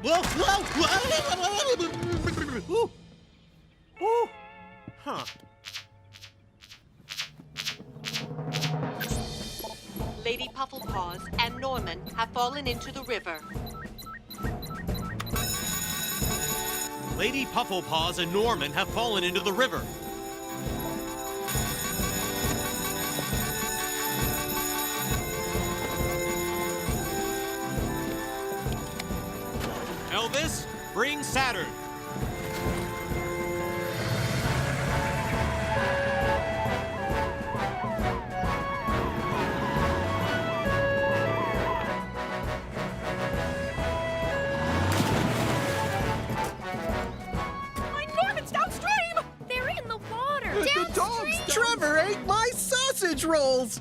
Whoa! Whoa! Ooh. Huh. Lady Pufflepaws and Norman have fallen into the river. Lady Pufflepaws and Norman have fallen into the river. Elvis, bring Saturn. Trevor ate my sausage rolls!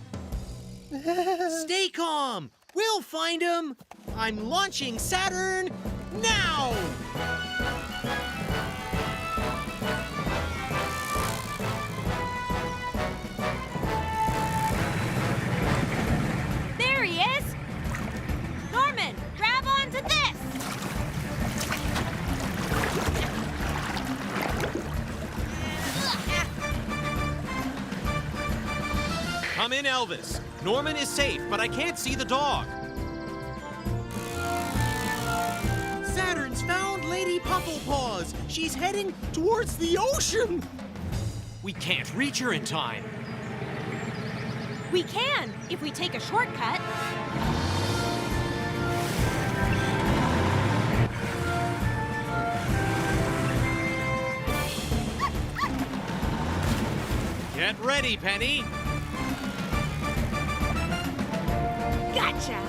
Stay calm. We'll find him. I'm launching Saturn now! There he is! Norman, grab onto this! Come in, Elvis. Norman is safe, but I can't see the dog. Saturn's found Lady Pufflepaws. She's heading towards the ocean. We can't reach her in time. We can, if we take a shortcut. Get ready, Penny. Gotcha!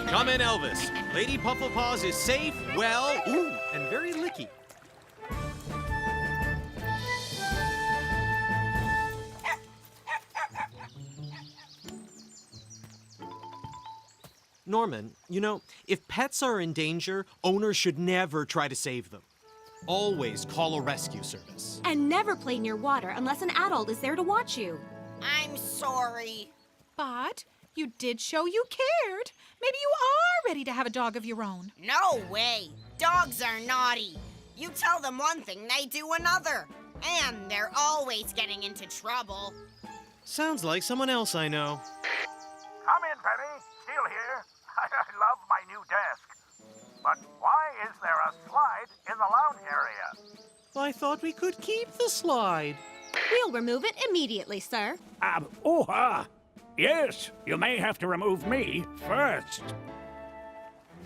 Come in, Elvis. Lady Pufflepaws is safe, well, and very licky. Norman, you know, if pets are in danger, owners should never try to save them. Always call a rescue service. And never play near water unless an adult is there to watch you. I'm sorry. But you did show you cared. Maybe you are ready to have a dog of your own. No way. Dogs are naughty. You tell them one thing, they do another. And they're always getting into trouble. Sounds like someone else I know. Come in, Penny. Still here. I love my new desk. But why is there a slide in the lounge area? I thought we could keep the slide. We'll remove it immediately, sir. Yes, you may have to remove me first.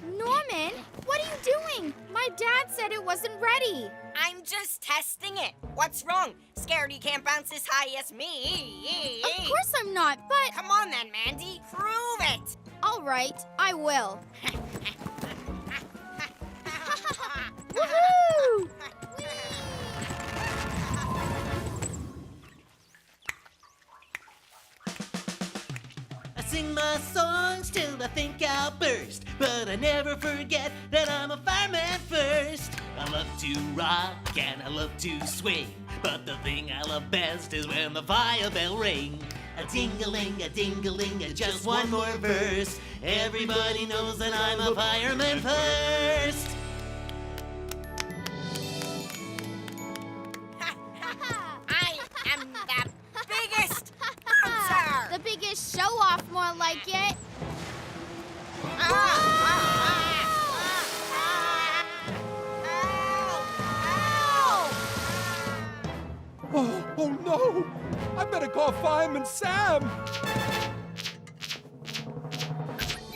Norman, what are you doing? My dad said it wasn't ready. I'm just testing it. What's wrong? Scared you can't bounce as high as me? Of course I'm not, but... Come on then, Mandy. Prove it. All right, I will. Woohoo! I sing my songs till I think I'll burst, but I never forget that I'm a fireman first. I love to rock and I love to swing, but the thing I love best is when the fire bell ring. A ding-a-ling, just one more verse. Everybody knows that I'm a fireman first. I am the biggest bouncer. The biggest show-off, more like it. Oh no! I better call Fireman Sam!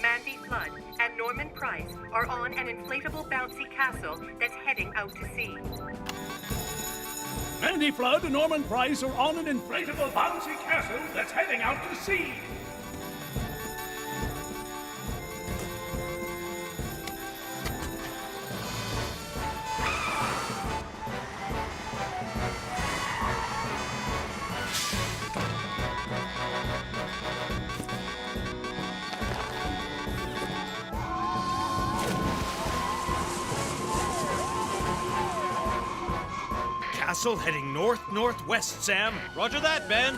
Mandy Flood and Norman Price are on an inflatable bouncy castle that's heading out to sea. Mandy Flood and Norman Price are on an inflatable bouncy castle that's heading out to sea. Castle heading north-northwest, Sam. Roger that, Ben.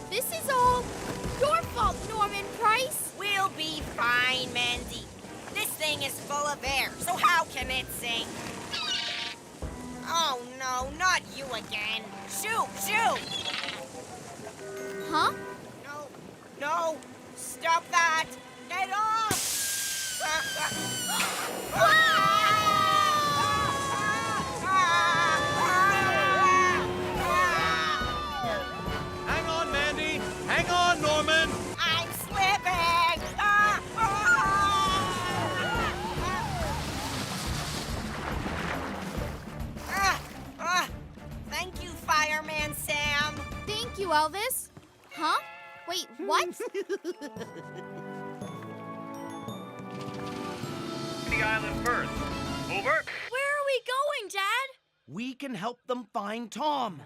This thing is full of air, so how can it sing? Oh no, not you again. Shoot, shoot! Huh? No, no, stop that! Get off! Hang on, Mandy. Hang on, Norman. I'm slipping! Thank you, Fireman Sam. Thank you, Elvis. Huh? Wait, what? The island first. Over. Where are we going, Dad? We can help them find Tom.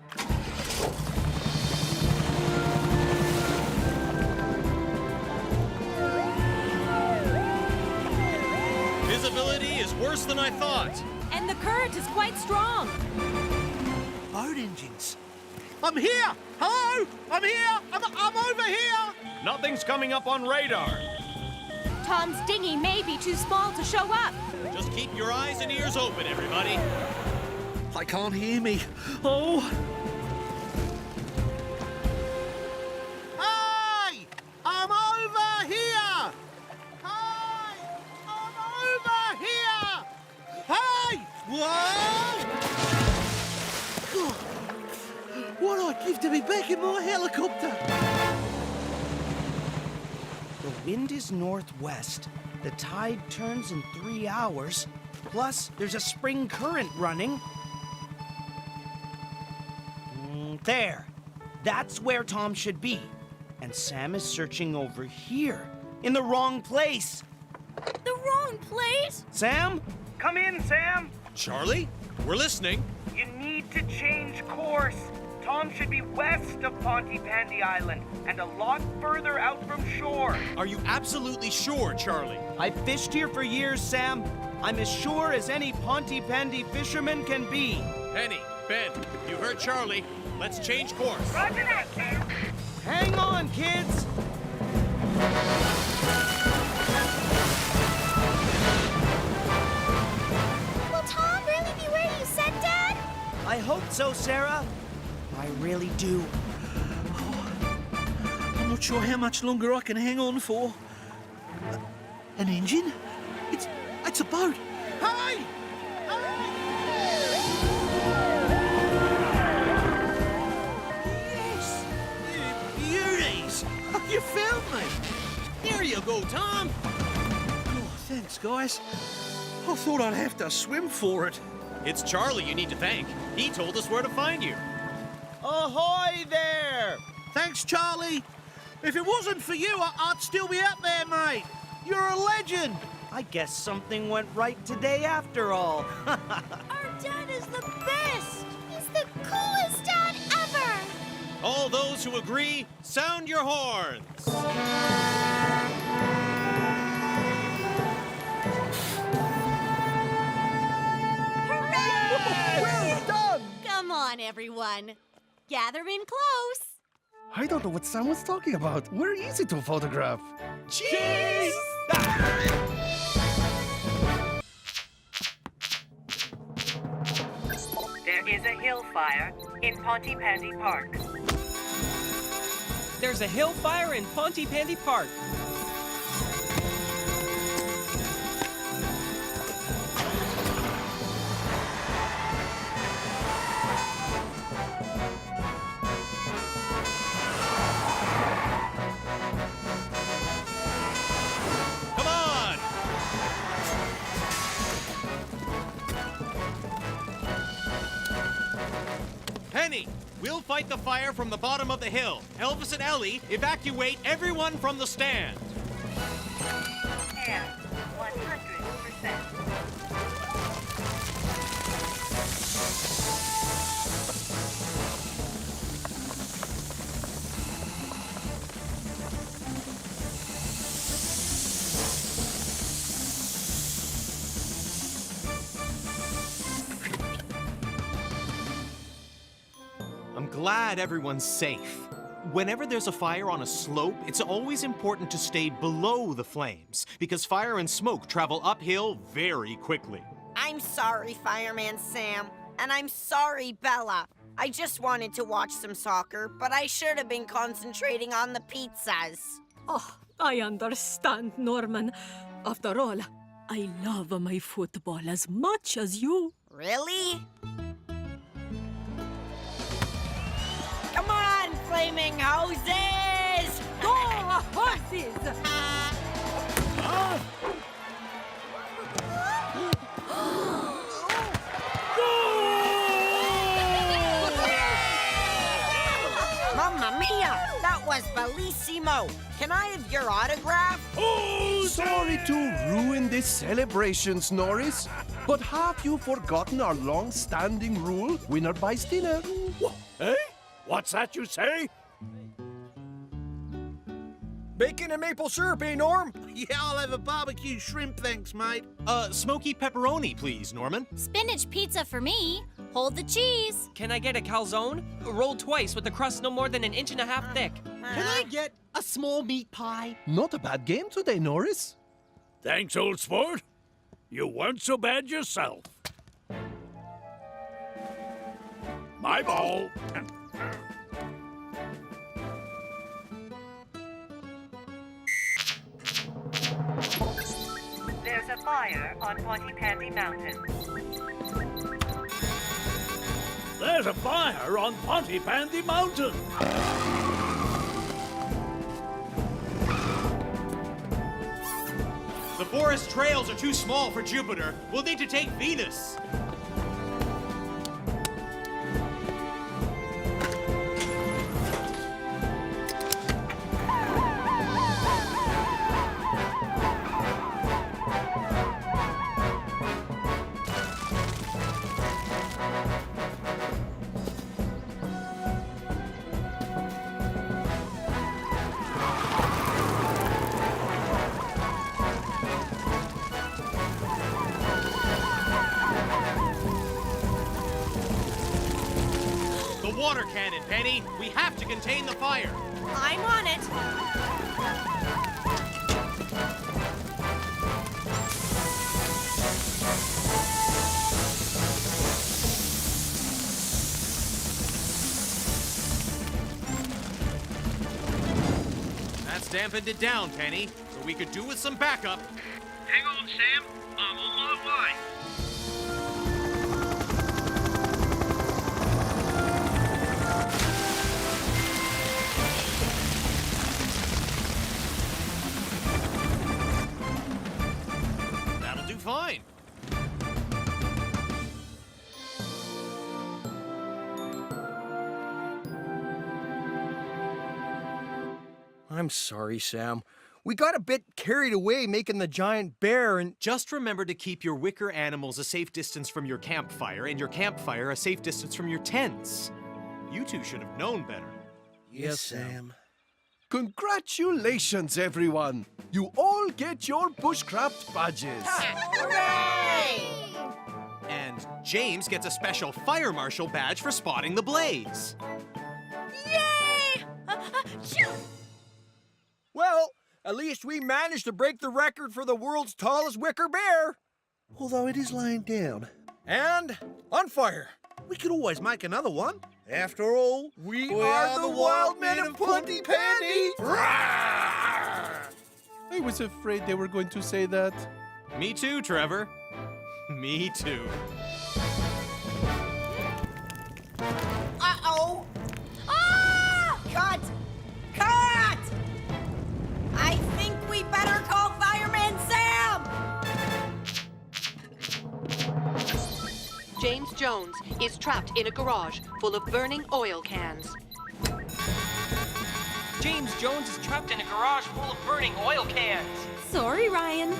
Visibility is worse than I thought. And the current is quite strong. Boat engines. I'm here! Hello? I'm here! I'm over here! Nothing's coming up on radar. Tom's dinghy may be too small to show up. Just keep your eyes and ears open, everybody. They can't hear me. Oh! Hey! I'm over here! Hey! I'm over here! Hey! Whoa! God, what I'd give to be back in my helicopter! The wind is northwest. The tide turns in 3 hours. Plus, there's a spring current running. There. That's where Tom should be. And Sam is searching over here, in the wrong place. The wrong place? Sam? Come in, Sam. Charlie, we're listening. You need to change course. Tom should be west of Pontypandy Island and a lot further out from shore. Are you absolutely sure, Charlie? I've fished here for years, Sam. I'm as sure as any Pontypandy fisherman can be. Penny, Ben, you heard Charlie. Let's change course. Roger that, Sam. Hang on, kids. Will Tom really be where you said, Dad? I hope so, Sarah. I really do. I'm not sure how much longer I can hang on for. An engine? It's a boat. Hey! Yes! Beauties! You found me! There you go, Tom. Oh, thanks, guys. I thought I'd have to swim for it. It's Charlie you need to thank. He told us where to find you. Ahoy there! Thanks, Charlie. If it wasn't for you, I'd still be up there, mate. You're a legend. I guess something went right today after all. Our dad is the best! He's the coolest dad ever! All those who agree, sound your horns. Well done! Come on, everyone. Gather in close. I don't know what Sam was talking about. We're easy to photograph. Cheers! There is a hill fire in Pontypandy Park. There's a hill fire in Pontypandy Park. Come on! Penny, we'll fight the fire from the bottom of the hill. Elvis and Ellie, evacuate everyone from the stand. Air, 100%. I'm glad everyone's safe. Whenever there's a fire on a slope, it's always important to stay below the flames, because fire and smoke travel uphill very quickly. I'm sorry, Fireman Sam. And I'm sorry, Bella. I just wanted to watch some soccer, but I should have been concentrating on the pizzas. Oh, I understand, Norman. After all, I love my football as much as you. Really? Come on, flaming hoses! Go, horses! Mamma mia! That was bellissimo! Can I have your autograph? Oh, sorry to ruin this celebrations, Norris. But have you forgotten our long-standing rule? Winner buys dinner. Eh? What's that you say? Bacon and maple syrup, eh, Norm? Yeah, I'll have a barbecue shrimp, thanks, mate. Smoky pepperoni, please, Norman. Spinach pizza for me. Hold the cheese. Can I get a calzone? Rolled twice with the crust no more than 1.5 inches thick. Can I get a small meat pie? Not a bad game today, Norris. Thanks, old sport. You weren't so bad yourself. My ball. There's a fire on Pontypandy Mountain. There's a fire on Pontypandy Mountain. The forest trails are too small for Jupiter. We'll need to take Venus. Water cannon, Penny. We have to contain the fire. I'm on it. That's dampened it down, Penny, so we could do with some backup. Hang on, Sam. I'm on my way. That'll do fine. I'm sorry, Sam. We got a bit carried away making the giant bear and... Just remember to keep your wicker animals a safe distance from your campfire and your campfire a safe distance from your tents. You two should have known better. Yes, Sam. Congratulations, everyone. You all get your bushcraft badges. Hooray! And James gets a special fire marshal badge for spotting the blaze. Yay! Well, at least we managed to break the record for the world's tallest wicker bear. Although it is lying down. And on fire. We could always make another one. After all, We are the wild men of Pontypandy. I was afraid they were going to say that. Me too, Trevor. Me too. Uh-oh! Ah! Cut! Cut! I think we better call Fireman Sam! James Jones is trapped in a garage full of burning oil cans. James Jones is trapped in a garage full of burning oil cans. Sorry, Ryan.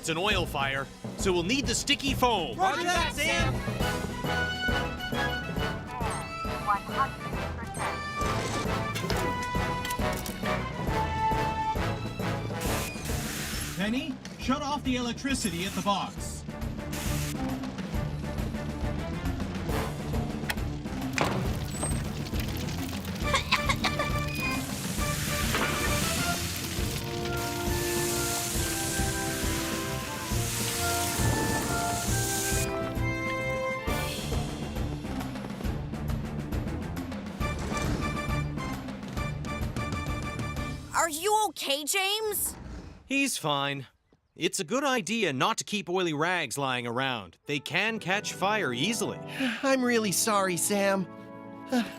It's an oil fire, so we'll need the sticky foam. Roger that, Sam! 100%. Penny, shut off the electricity at the box. Are you okay, James? He's fine. It's a good idea not to keep oily rags lying around. They can catch fire easily. I'm really sorry, Sam.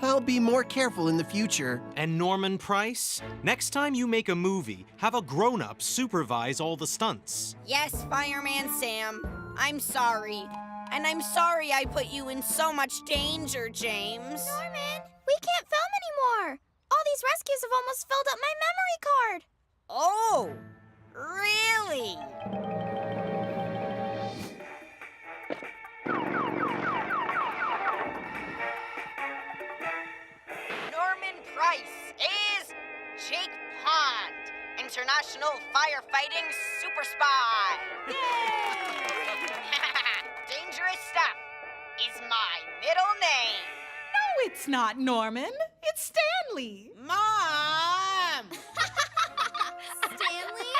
I'll be more careful in the future. And Norman Price, next time you make a movie, have a grown-up supervise all the stunts. Yes, Fireman Sam. I'm sorry. And I'm sorry I put you in so much danger, James. Norman, we can't film anymore. All these rescues have almost filled up my memory card. Oh, really? Norman Price is Jake Pond, International Firefighting Super Spy. Yay! Dangerous Stuff is my middle name. No, it's not, Norman. It's Stanley. Mom! Stanley?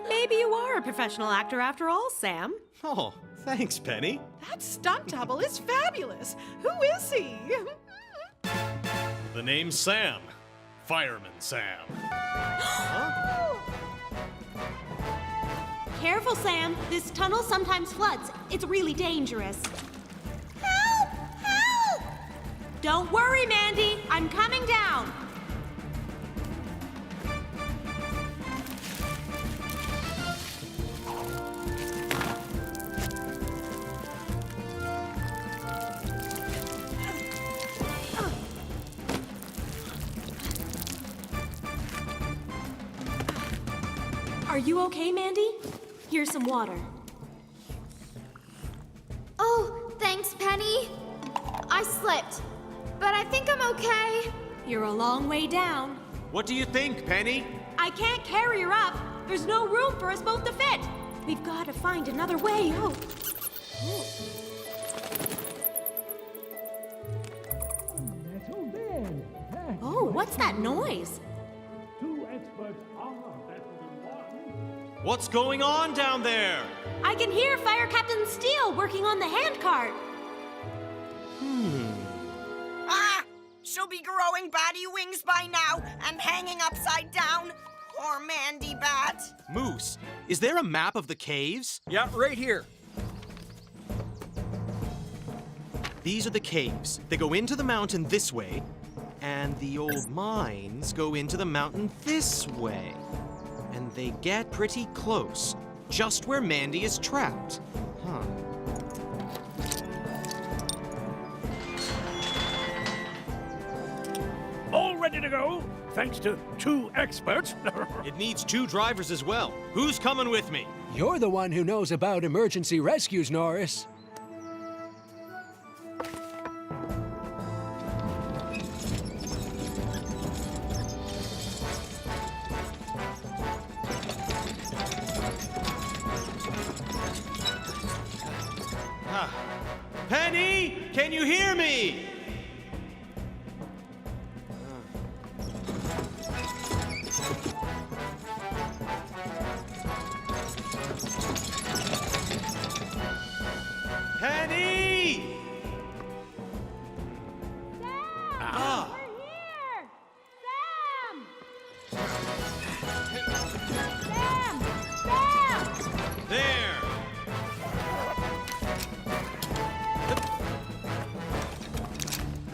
Maybe you are a professional actor after all, Sam. Oh, thanks, Penny. That stunt double is fabulous. Who is he? The name's Sam. Fireman Sam. Huh? Careful, Sam. This tunnel sometimes floods. It's really dangerous. Help! Help! Don't worry, Mandy. I'm coming down. Are you okay, Mandy? Here's some water. Oh, thanks, Penny. I slipped, but I think I'm okay. You're a long way down. What do you think, Penny? I can't carry her up. There's no room for us both to fit. We've got to find another way out. Oh, what's that noise? What's going on down there? I can hear Fire Captain Steele working on the handcart. Ah! She'll be growing batty wings by now and hanging upside down. Poor Mandy Bat. Moose, is there a map of the caves? Yeah, right here. These are the caves. They go into the mountain this way, and the old mines go into the mountain this way. And they get pretty close, just where Mandy is trapped. Huh. All ready to go, thanks to 2 experts. It needs 2 drivers as well. Who's coming with me? You're the one who knows about emergency rescues, Norris. Penny, can you hear me? Penny! Ah! There!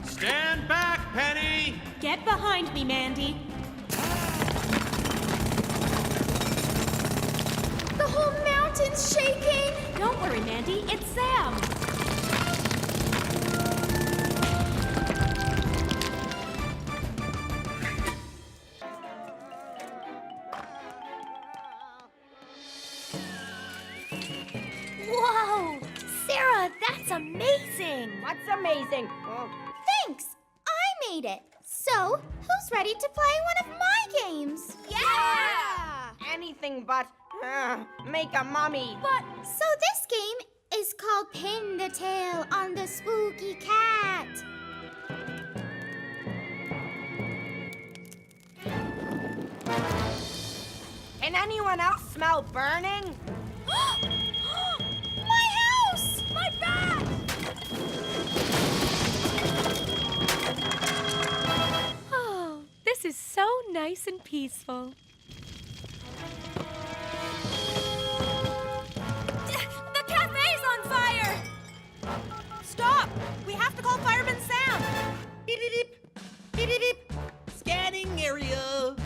Stand back, Penny! Get behind me, Mandy. The whole mountain's shaking. Don't worry, Mandy. It's Sam. It's amazing! What's amazing? Thanks! I made it. So, who's ready to play one of my games? Yeah! Anything but make a mummy. But, so this game is called Pin the Tail on the Spooky Cat. Can anyone else smell burning? My house! My bat! Oh, this is so nice and peaceful. The cafe's on fire! Stop! We have to call Fireman Sam. Beep, beep, beep. Beep, beep, beep. Scanning area.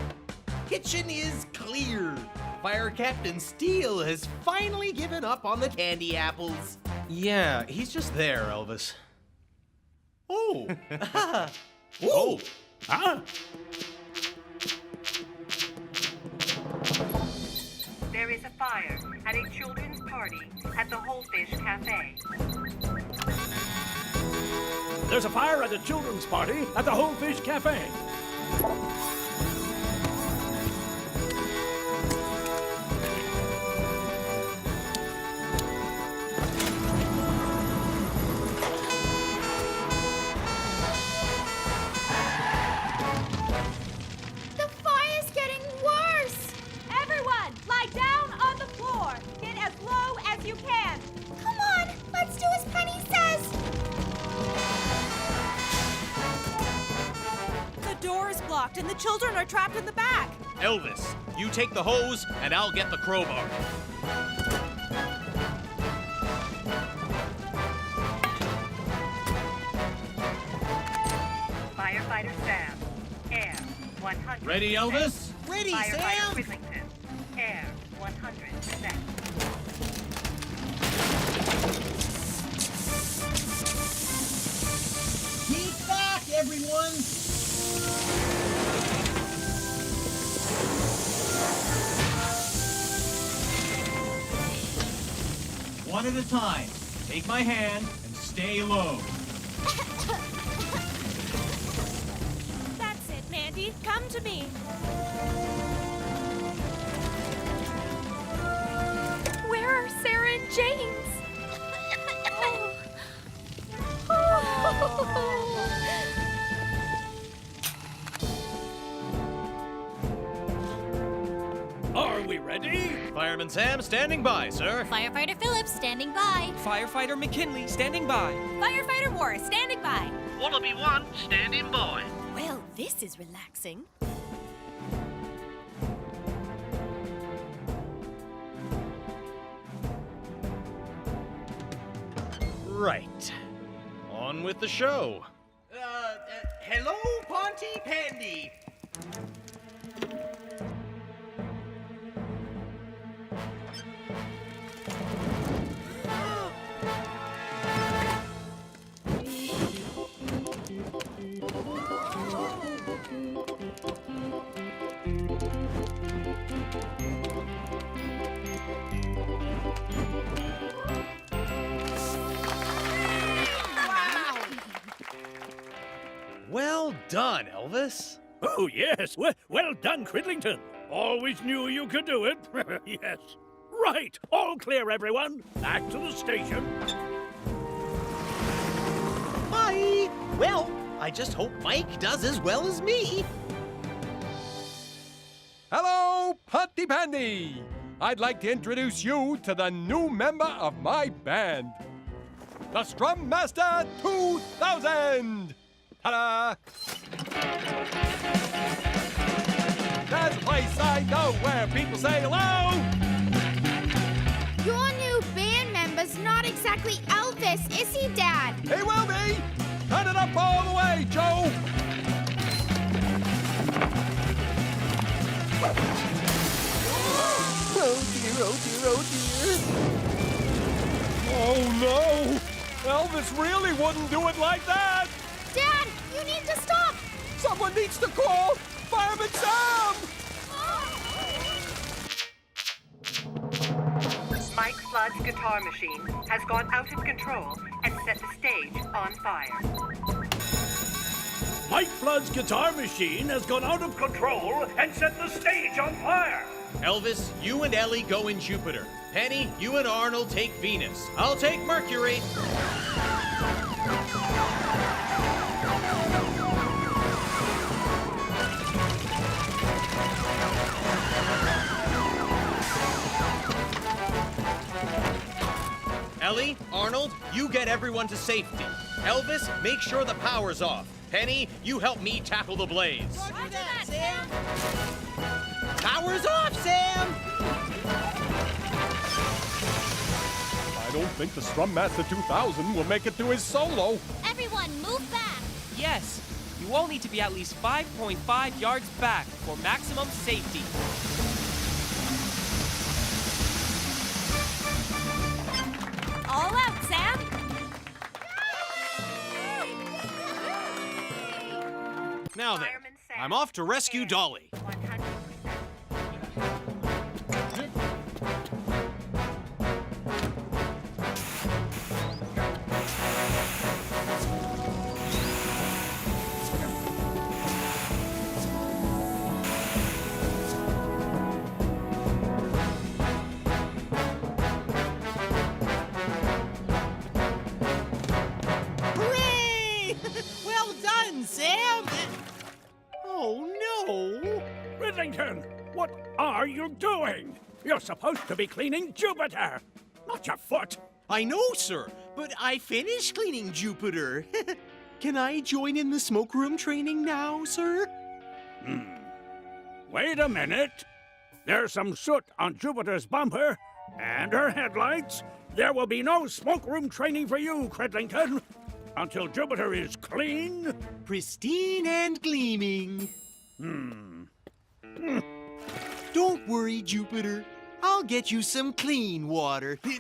Kitchen is clear. Fire Captain Steele has finally given up on the candy apples. Yeah, he's just there, Elvis. Oh. Oh. There is a fire at a children's party at the Wholefish Cafe. There's a fire at the children's party at the Wholefish Cafe. The fire's getting worse. Everyone, lie down on the floor. Get as low as you can. Come on, let's do as Penny says. The door is blocked and the children are trapped in the back. Elvis, you take the hose and I'll get the crowbar. Firefighter Sam, air 100%. Ready, Elvis? Ready, Firefighter Sam? Whittington, air 100%. Keep back, everyone! One at a time. Take my hand and stay low. That's it, Mandy. Come to me. Where are Sarah and James? Are we ready? Fireman Sam standing by, sir. Firefighter Phillips standing by. Firefighter McKinley standing by. Firefighter Morris standing by. Wallaby 1, standing by. Well, this is relaxing. Right. On with the show. Hello, Ponty Pandy. Well done, Elvis. Oh, yes. Well done, Cridlington. Always knew you could do it. Yes. Right. All clear, everyone. Back to the station. Bye. Well, I just hope Mike does as well as me. Hello, Ponty Pandy! I'd like to introduce you to the new member of my band, the Strum Master 2000! Ta-da! There's a place I know where people say hello! Your new band member's not exactly Elvis, is he, Dad? He will be! Turn it up all the way, Joe! Oh dear, oh dear, oh dear. Oh no! Elvis really wouldn't do it like that! Dad, you need to stop! Someone needs to call Fireman Sam! Mike Flood's guitar machine has gone out of control and set the stage on fire. Mike Flood's guitar machine has gone out of control and set the stage on fire. Elvis, you and Ellie go in Jupiter. Penny, you and Arnold take Venus. I'll take Mercury. Ellie, Arnold, you get everyone to safety. Elvis, make sure the power's off. Penny, you help me tackle the blaze. Roger that, Sam. Power's off, Sam! I don't think the Strum Master 2000 will make it to his solo. Everyone, move back! Yes, you all need to be at least 5.5 yards back for maximum safety. All out, Sam! Now then, I'm off to rescue Dolly. 100%. Hooray! Well done, Sam. Oh, no! Cridlington, what are you doing? You're supposed to be cleaning Jupiter, not your foot. I know, sir, but I finished cleaning Jupiter. Can I join in the smoke room training now, sir? Wait a minute. There's some soot on Jupiter's bumper and her headlights. There will be no smoke room training for you, Cridlington, until Jupiter is clean, pristine, and gleaming. Don't worry, Jupiter. I'll get you some clean water. Ooh,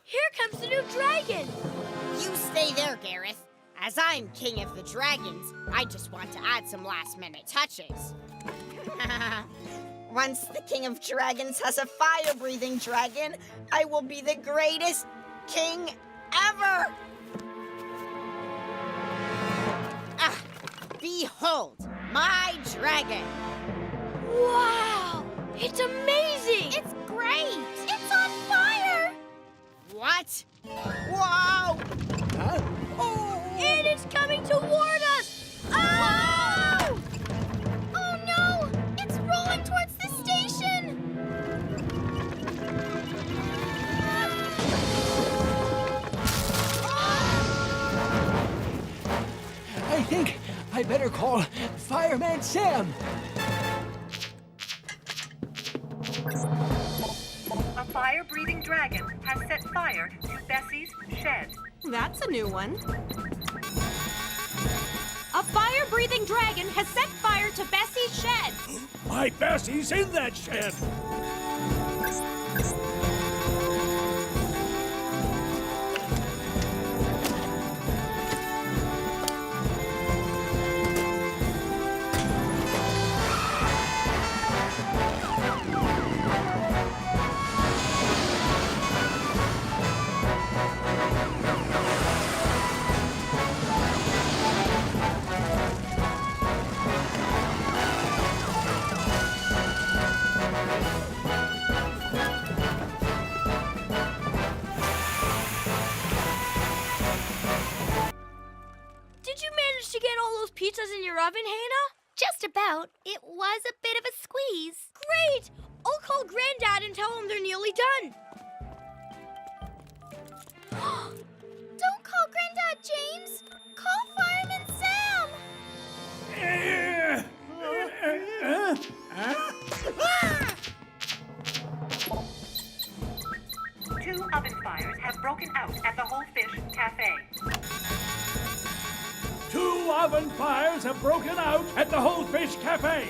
here comes the new dragon! You stay there, Gareth. As I'm king of the dragons, I just want to add some last-minute touches. Once the king of dragons has a fire-breathing dragon, I will be the greatest king ever! Behold, my dragon! Wow! It's amazing! It's great. It's on fire. What? Whoa! And it's coming toward us! Oh! Oh no! It's rolling towards the station. I think I better call Fireman Sam. A fire-breathing dragon has set fire to Bessie's shed. That's a new one. A fire-breathing dragon has set fire to Bessie's shed. My Bessie's in that shed. Did you manage to get all those pizzas in your oven, Hannah? Just about. It was a bit of a squeeze. Great! I'll call Granddad and tell him they're nearly done. Don't call Granddad James. Call Fireman Sam. Two oven fires have broken out at the Whole Fish Cafe. 2 oven fires have broken out at the Whole Fish Cafe.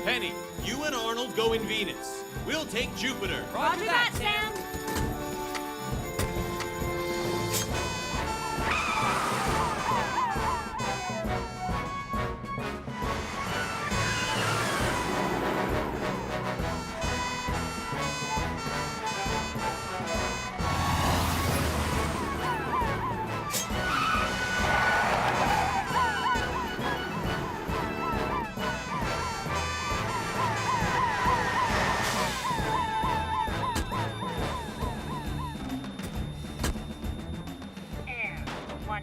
Penny, you and Arnold go in Venus. We'll take Jupiter. Roger that, Sam.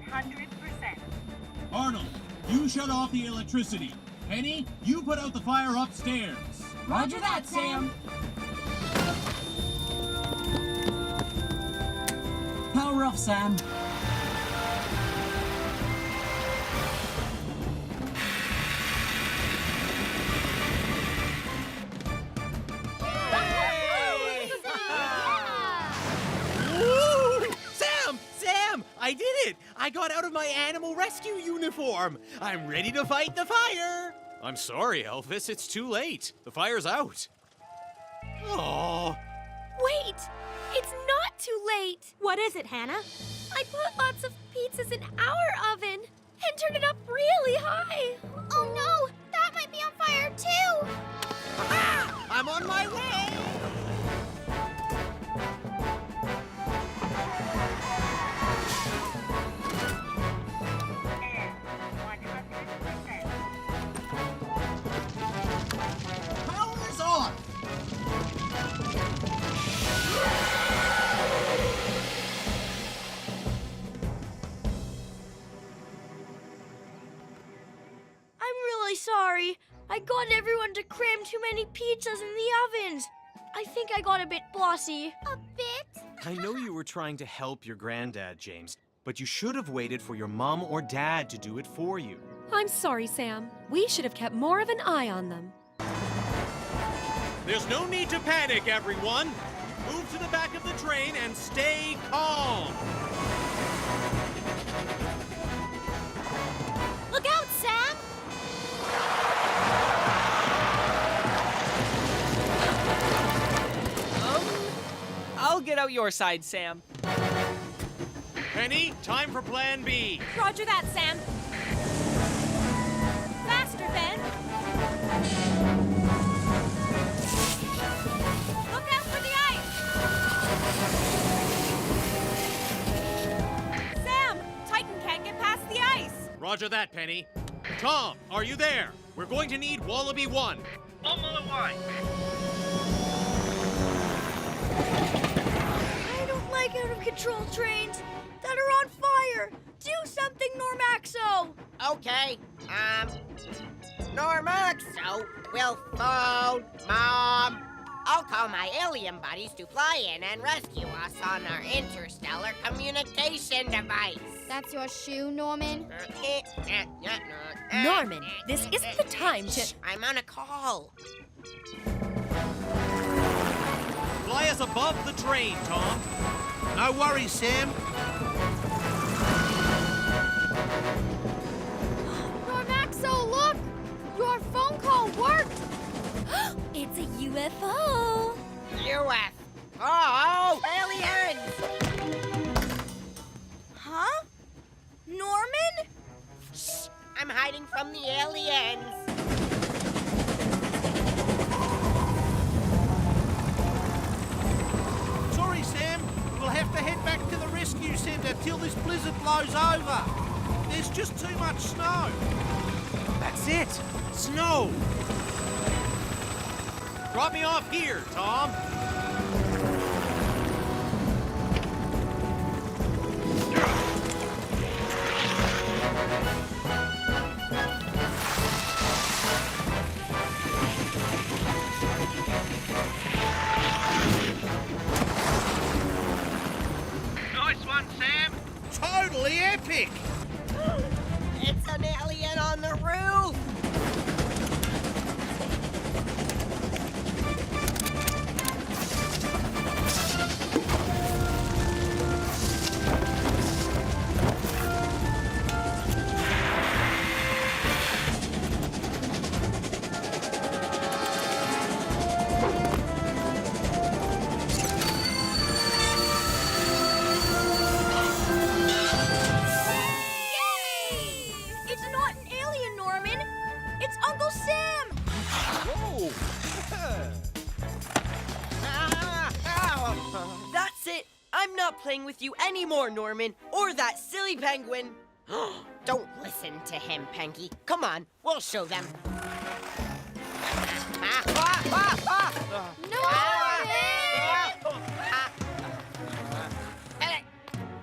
100%. Arnold, you shut off the electricity. Penny, you put out the fire upstairs. Roger that, Sam. Power off, Sam. Sam! I did it! I got out of my animal rescue uniform! I'm ready to fight the fire! I'm sorry, Elvis, it's too late. The fire's out. Oh. Wait! It's not too late! What is it, Hannah? I put lots of pizzas in our oven and turned it up really high. Oh no! That might be on fire too! Ah! I'm on my way! Power's on! I'm really sorry. I got everyone to cram too many pizzas in the ovens. I think I got a bit bossy. A bit? I know you were trying to help your granddad, James, but you should have waited for your mom or dad to do it for you. I'm sorry, Sam. We should have kept more of an eye on them. There's no need to panic, everyone. Move to the back of the train and stay calm. Look out, Sam! I'll get out your side, Sam. Penny, time for Plan B. Roger that, Sam. Faster, Ben. Look out for the ice! Sam, Titan can't get past the ice. Roger that, Penny. Tom, are you there? We're going to need Wallaby 1. On my way. I don't like out-of-control trains that are on fire. Do something, Normaxo. Okay, Normaxo will phone Mom. I'll call my alien buddies to fly in and rescue us on our interstellar communication device. That's your shoe, Norman? Norman, this isn't the time to... Shh, I'm on a call. Fly us above the train, Tom. No worries, Sam. Normaxo, look! Your phone call worked! It's a UFO! UFO! Aliens! Huh? Norman? Shh! I'm hiding from the aliens. Sorry, Sam. We'll have to head back to the rescue centre till this blizzard blows over. There's just too much snow. That's it. Snow. Drop me off here, Tom. Nice one, Sam. Totally epic. It's an alien on the roof. It's not an alien, Norman. It's Uncle Sam. Whoa. That's it. I'm not playing with you anymore, Norman, or that silly penguin. Don't listen to him, Penky. Come on, we'll show them.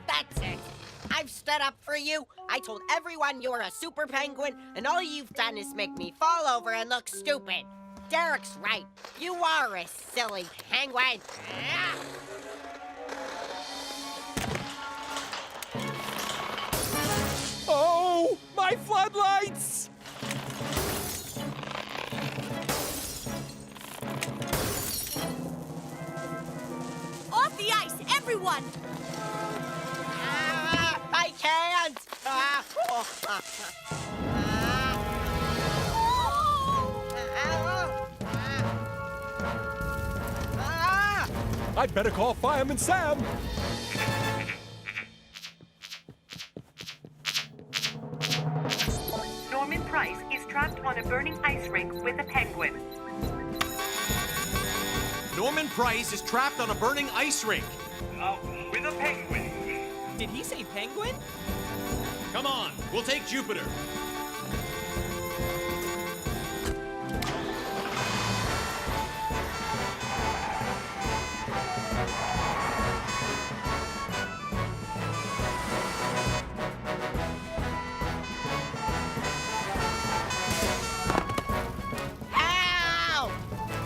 That's it. I've stood up for you. I told everyone you're a super penguin, and all you've done is make me fall over and look stupid. Derek's right. You are a silly penguin. Oh, my floodlights! Off the ice, everyone! I can't! I'd better call Fireman Sam. Norman Price is trapped on a burning ice rink with a penguin. Norman Price is trapped on a burning ice rink. With a penguin. Did he say penguin? Come on, we'll take Jupiter.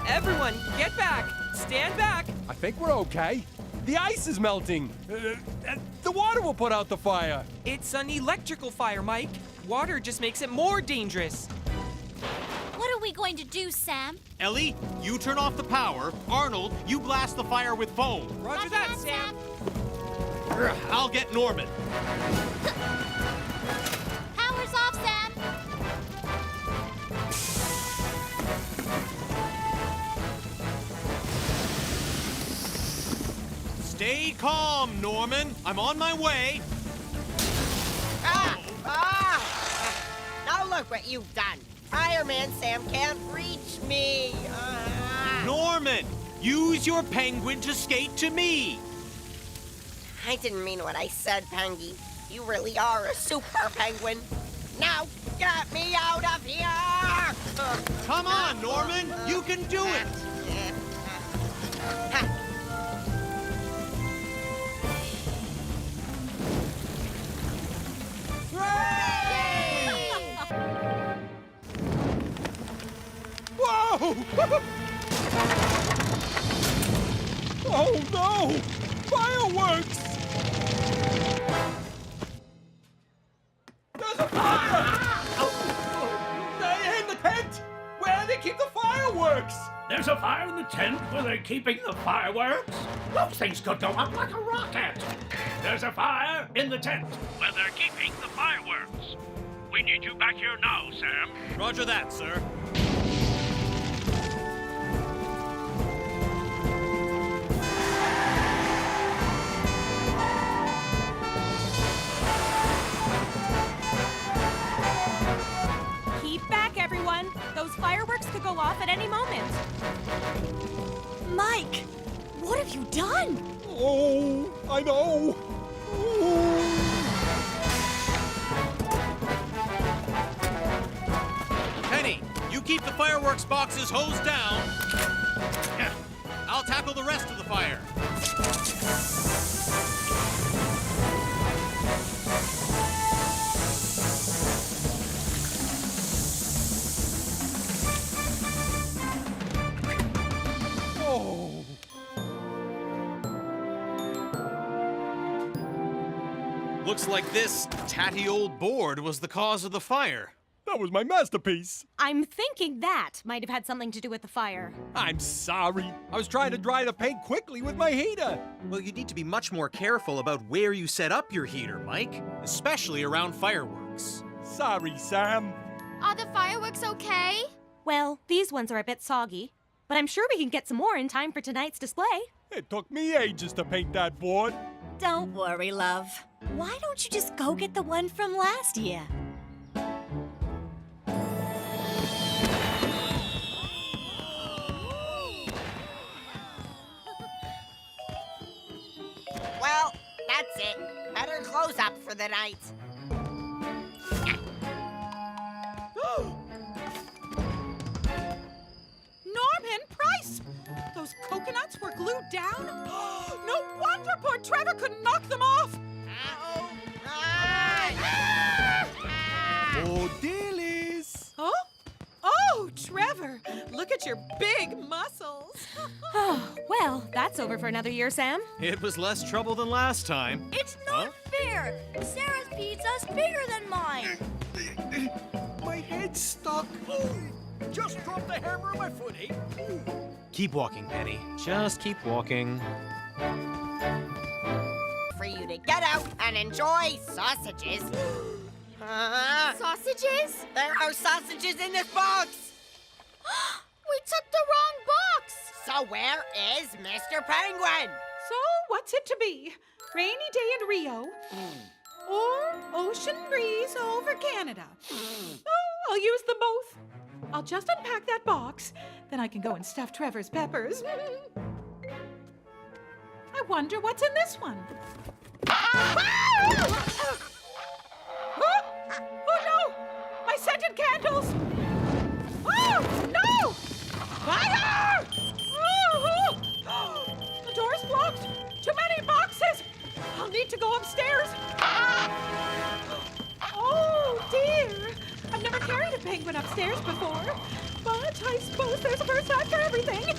Everyone, get back! Stand back! I think we're okay. The ice is melting. The water will put out the fire. It's an electrical fire, Mike. Water just makes it more dangerous. What are we going to do, Sam? Ellie, you turn off the power. Arnold, you blast the fire with foam. Roger that, Sam. I'll get Norman. Power's off, Sam! Stay calm, Norman. I'm on my way. Now look what you've done. Fireman Sam can't reach me. Norman, use your penguin to skate to me. I didn't mean what I said, Pengy. You really are a super penguin. Now get me out of here! Come on, Norman. You can do it. Whoa! Oh no! Fireworks! There's a fire! They're in the tent! Where do they keep the fireworks? There's a fire in the tent where they're keeping the fireworks? Those things could go up like a rocket. There's a fire in the tent where they're keeping the fireworks. We need you back here now, Sam. Roger that, sir. Keep back, everyone. Those fireworks could go off at any moment. Mike, what have you done? Oh, I know. Penny, you keep the fireworks boxes hosed down. I'll tackle the rest of the fire. Oh. Looks like this tatty old board was the cause of the fire. That was my masterpiece. I'm thinking that might have had something to do with the fire. I'm sorry. I was trying to dry the paint quickly with my heater. Well, you need to be much more careful about where you set up your heater, Mike, especially around fireworks. Sorry, Sam. Are the fireworks okay? Well, these ones are a bit soggy, but I'm sure we can get some more in time for tonight's display. It took me ages to paint that board. Don't worry, love. Why don't you just go get the one from last year? Well, that's it. Better close up for the night. Norman Price! Those coconuts were glued down? No wonder poor Trevor couldn't knock them off! Ow! that's over for another year, Sam. It was less trouble than last time. It's not fair. Sarah's pizza's bigger than mine. My head's stuck. Just drop the hammer on my foot, eh? Keep walking, Penny. Just keep walking. For you to get out and enjoy sausages. Sausages? There are sausages in this box! We took the wrong box! So where is Mr. Penguin? So, what's it to be? Rainy day in Rio? Or ocean breeze over Canada? Oh, I'll use them both. I'll just unpack that box, then I can go and stuff Trevor's peppers. I wonder what's in this one. Oh no! My scented candles! Oh no! Fire! The door's blocked! Too many boxes! I'll need to go upstairs. Oh dear! I've never carried a penguin upstairs before, but I suppose there's a first time for everything.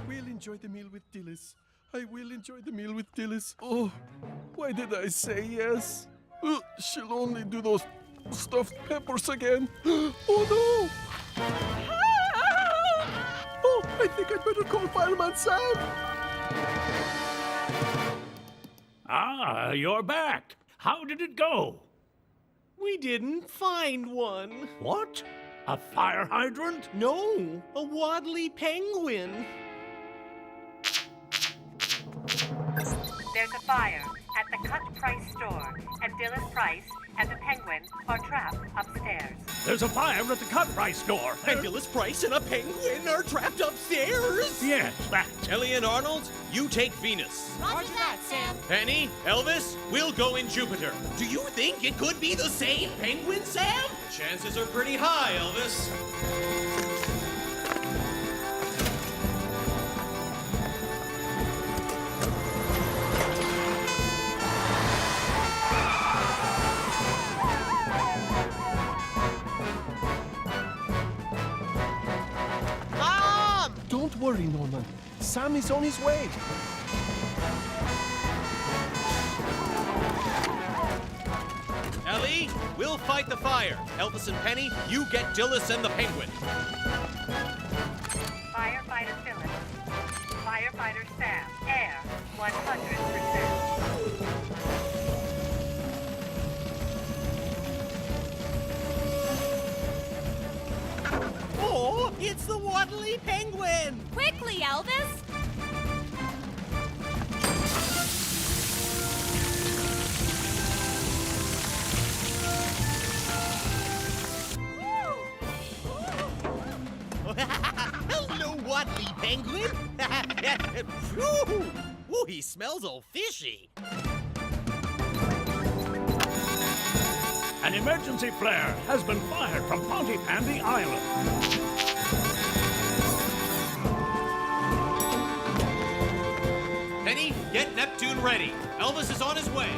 We'll enjoy the meal with Dillis. I will enjoy the meal with Dillis. Oh, why did I say yes? She'll only do those stuffed peppers again. Oh no! Oh, I think I'd better call Fireman Sam. Ah, you're back. How did it go? We didn't find one. What? A fire hydrant? No, a waddly penguin. There's a fire at the Cut Price store, and Dylan Price and the Penguin are trapped upstairs. There's a fire at the Cut Price store. And Dillis Price and a penguin are trapped upstairs? Yes, that. Ellie and Arnold, you take Venus. Roger that, Sam. Penny, Elvis, we'll go in Jupiter. Do you think it could be the same penguin, Sam? Chances are pretty high, Elvis. Don't worry, Norman. Sam is on his way. Ellie, we'll fight the fire. Elvis and Penny, you get Dillis and the penguin. Firefighter Phillips. Firefighter Sam. Air 100%. Oh, it's the waddly penguin! Quickly, Elvis! Hello, waddly penguin! Ooh, he smells all fishy. An emergency flare has been fired from Pontypandy Island. Penny, get Neptune ready. Elvis is on his way.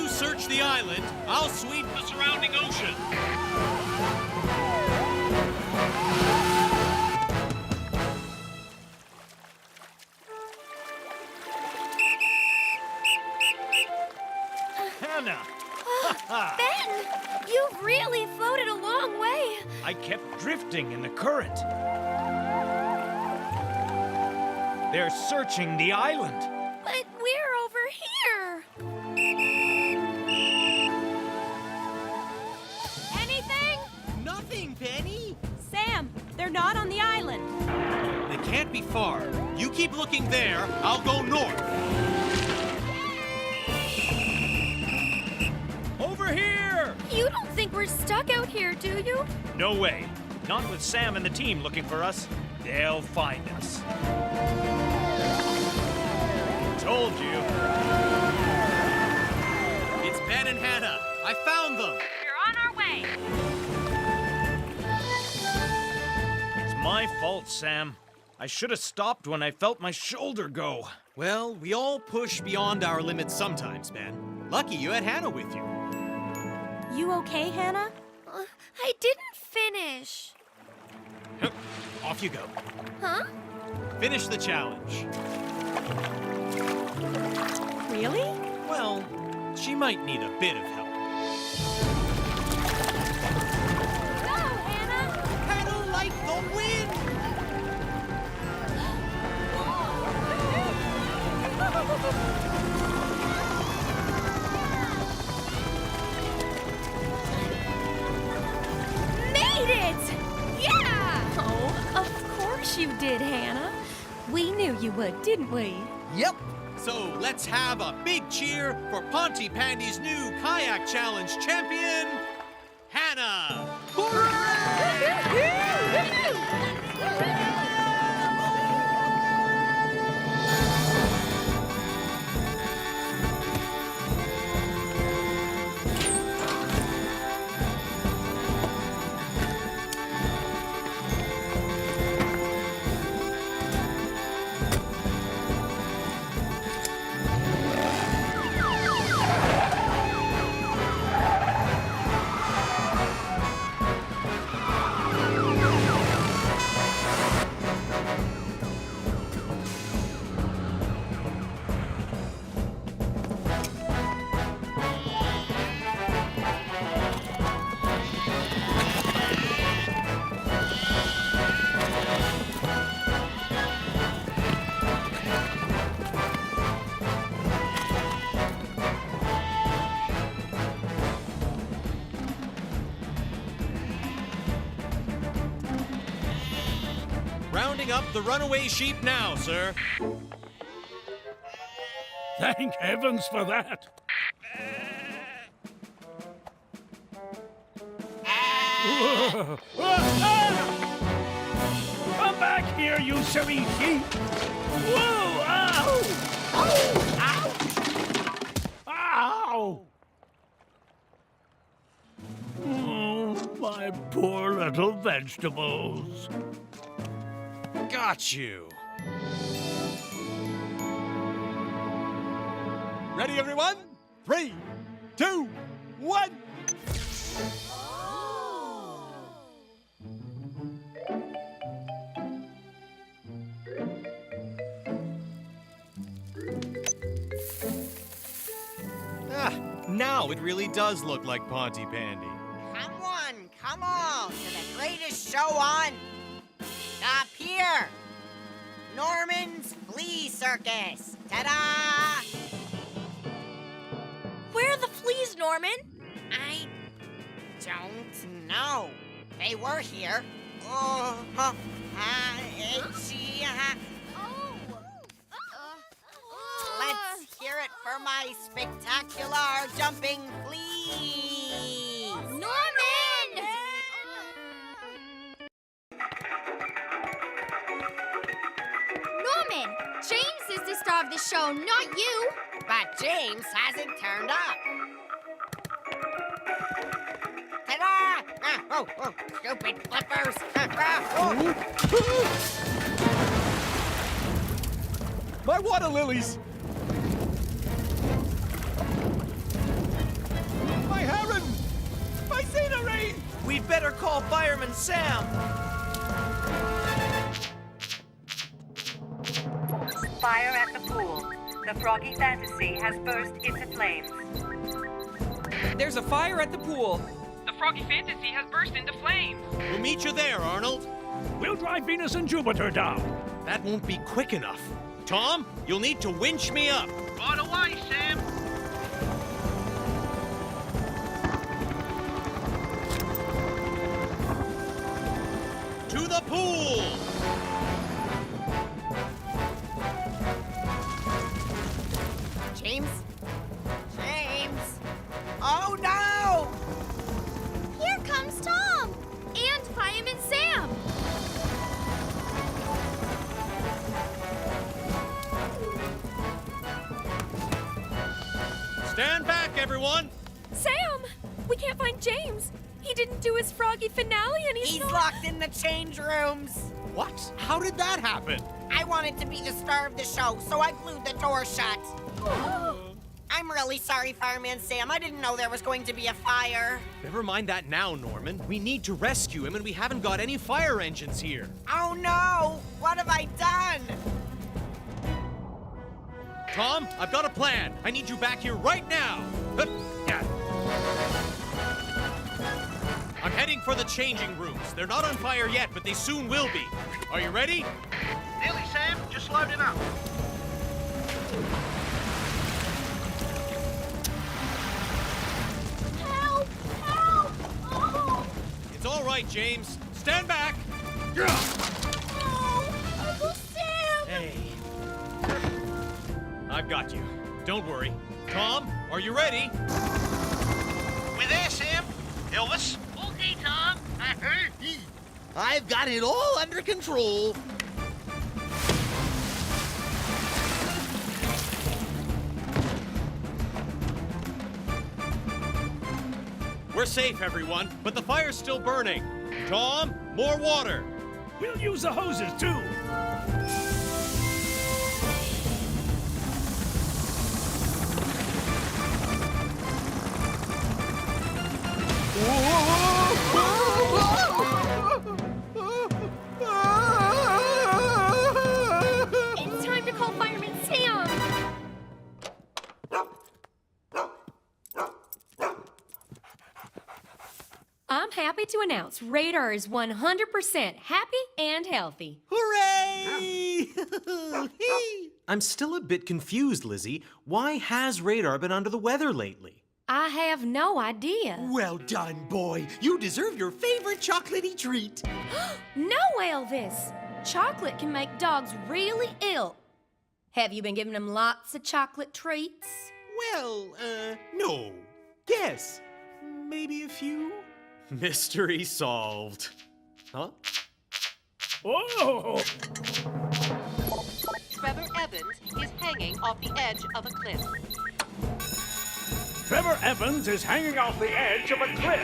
Search the island. I'll sweep the surrounding ocean. Hannah! Ben, you've really floated a long way. I kept drifting in the current. They're searching the island. But we're over here. Anything? Nothing, Penny. Sam, they're not on the island. They can't be far. You keep looking there, I'll go north. Over think we're stuck out here, do you? No way. Not with Sam and the team looking for us. They'll find us. Told you. It's Ben and Hannah. I found them. We're on our way. It's my fault, Sam. I should have stopped when I felt my shoulder go. Well, we all push beyond our limits sometimes, Ben. Lucky you had Hannah with you. You okay, Hannah? I didn't finish. Off you go. Huh? Finish the challenge. Really? Well, she might need a bit of help. Go, Hannah! Pedal like the wind! Made it! Yeah! Oh, of course you did, Hannah. We knew you would, didn't we? Yep. So let's have a big cheer for Pontypandy's new kayak challenge champion, Hannah! Rounding up the runaway sheep now, sir. Thank heavens for that. Come back here, you silly sheep! Whoa! Ow! Ow! Ow! Oh, my poor little vegetables. Got you. Ready, everyone? 3, 2, 1. Now it really does look like Pontypandy. Come on, to the greatest show on. Up here. Norman's Flea Circus. Ta-da! Where are the fleas, Norman? I don't know. They were here. Let's hear it for my spectacular jumping fleas. Norman! Norman! James is the star of the show, not you! But James hasn't turned up. Ta-da! Oh, stupid flippers! My water lilies! My heron! My scenery! We'd better call Fireman Sam. Fire at the pool. The Froggy Fantasy has burst into flames. There's a fire at the pool. The Froggy Fantasy has burst into flames. We'll meet you there, Arnold. We'll drive Venus and Jupiter down. That won't be quick enough. Tom, you'll need to winch me up. Right away, Sam. To the pool! James? Oh no! Stand back, everyone! Sam! We can't find James. He didn't do his froggy finale and he's not... locked in the change rooms. What? How did that happen? I wanted to be the star of the show, so I blew the door shut. I'm really sorry, Fireman Sam. I didn't know there was going to be a fire. Never mind that now, Norman. We need to rescue him, and we haven't got any fire engines here. Oh no! What have I done? Tom, I've got a plan. I need you back here right now. I'm heading for the changing rooms. They're not on fire yet, but they soon will be. Are you ready? Nearly, Sam. Just loading up. Help! Help! Oh! It's all right, James. Stand back. Oh! Uncle Sam! Hey. I've got you. Don't worry. Tom, are you ready? We there, Sam? Elvis? Okay, Tom. I've got it all under control. We're safe, everyone, but the fire's still burning. Tom, more water. We'll use the hoses, too. It's time to call Fireman Sam! I'm happy to announce Radar is 100% happy and healthy. Hooray! I'm still a bit confused, Lizzie. Why has Radar been under the weather lately? I have no idea. Well done, boy. You deserve your favorite chocolatey treat. No, Elvis! Chocolate can make dogs really ill. Have you been giving them lots of chocolate treats? Well, no. Guess. Maybe a few? Mystery solved. Huh? Whoa! Trevor Evans is hanging off the edge of a cliff. Trevor Evans is hanging off the edge of a cliff.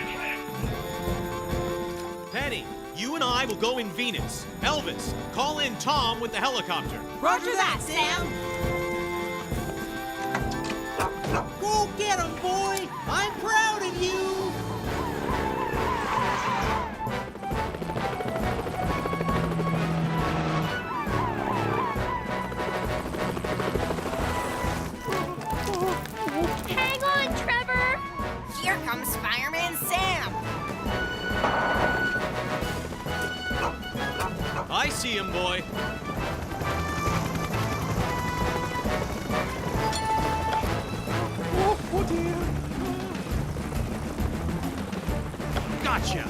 Penny, you and I will go in Venus. Elvis, call in Tom with the helicopter. Roger that, Sam. Go get him, boy! I'm proud of you! Hang on, Trevor! Here comes Fireman Sam. I see him, boy. Oh dear. Gotcha.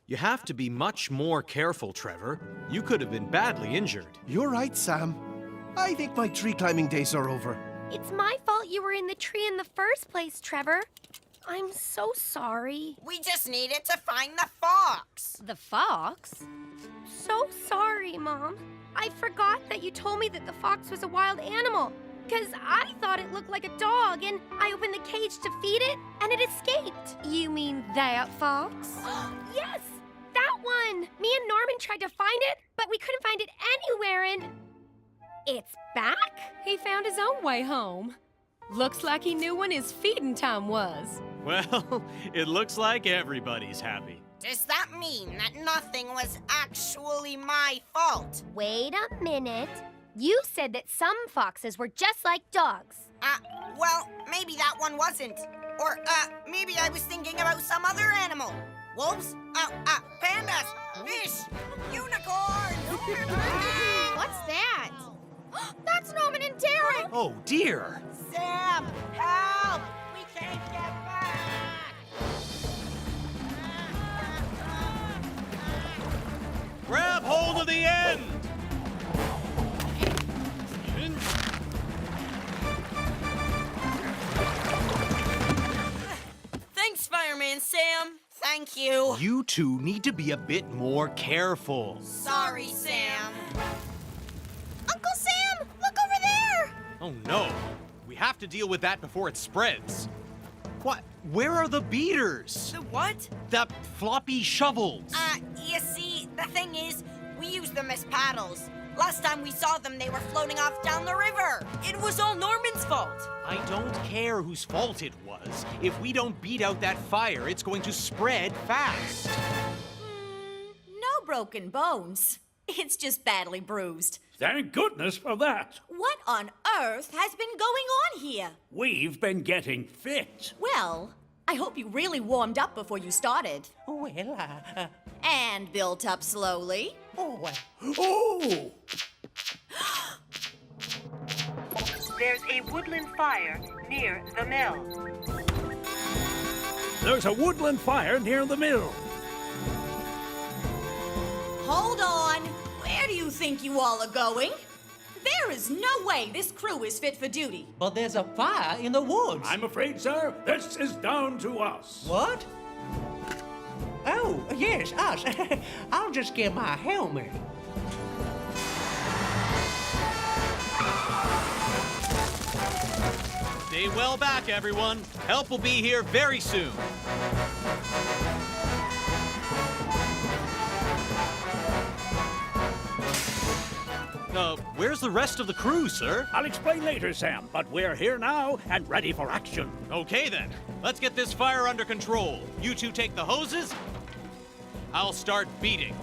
You have to be much more careful, Trevor. You could have been badly injured. You're right, Sam. I think my tree climbing days are over. It's my fault you were in the tree in the first place, Trevor. I'm so sorry. We just needed to find the fox. The fox? So sorry, Mom. I forgot that you told me that the fox was a wild animal. Because I thought it looked like a dog, and I opened the cage to feed it, and it escaped. You mean that fox? Yes, that one. Me and Norman tried to find it, but we couldn't find it anywhere, and it's back? He found his own way home. Looks like he knew when his feeding time was. Well, it looks like everybody's happy. Does that mean that nothing was actually my fault? Wait a minute. You said that some foxes were just like dogs. Well, maybe that one wasn't. Or, maybe I was thinking about some other animal. Wolves? Pandas? Fish? Unicorns? What's that? That's Norman and Derek! Oh, dear. Sam, help! We can't get back! Grab hold of the end! Thanks, Fireman Sam. Thank you. You two need to be a bit more careful. Sorry, Sam. Uncle Sam, look over there! Oh no, we have to deal with that before it spreads. What? Where are the beaters? The what? The floppy shovels. You see, the thing is, we use them as paddles. Last time we saw them, they were floating off down the river. It was all Norman's fault. I don't care whose fault it was. If we don't beat out that fire, it's going to spread fast. No broken bones. It's just badly bruised. Thank goodness for that. What on earth has been going on here? We've been getting fit. Well, I hope you really warmed up before you started. Well, And built up slowly. Oh! There's a woodland fire near the mill. There's a woodland fire near the mill. Hold on. Where do you think you all are going? There is no way this crew is fit for duty. but there's a fire in the woods. I'm afraid, sir, this is down to us. What? Oh, yes, us. I'll just get my helmet. Stay well back, everyone. Help will be here very soon. Where's the rest of the crew, sir? I'll explain later, Sam, but we're here now and ready for action. Okay, then. Let's get this fire under control. You two take the hoses. I'll start beating.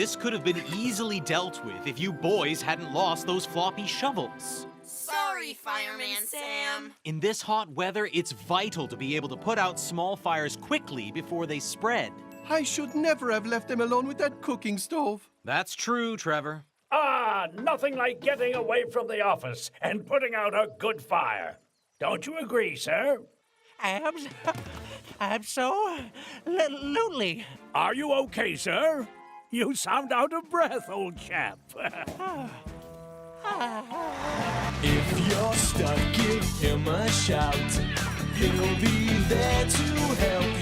This could have been easily dealt with if you boys hadn't lost those floppy shovels. Sorry, Fireman Sam. In this hot weather, it's vital to be able to put out small fires quickly before they spread. I should never have left them alone with that cooking stove. That's true, Trevor. Ah, nothing like getting away from the office and putting out a good fire. Don't you agree, sir? Absolutely. Are you okay, sir? You sound out of breath, old chap. If you're stuck, give him a shout. He'll be there to help you.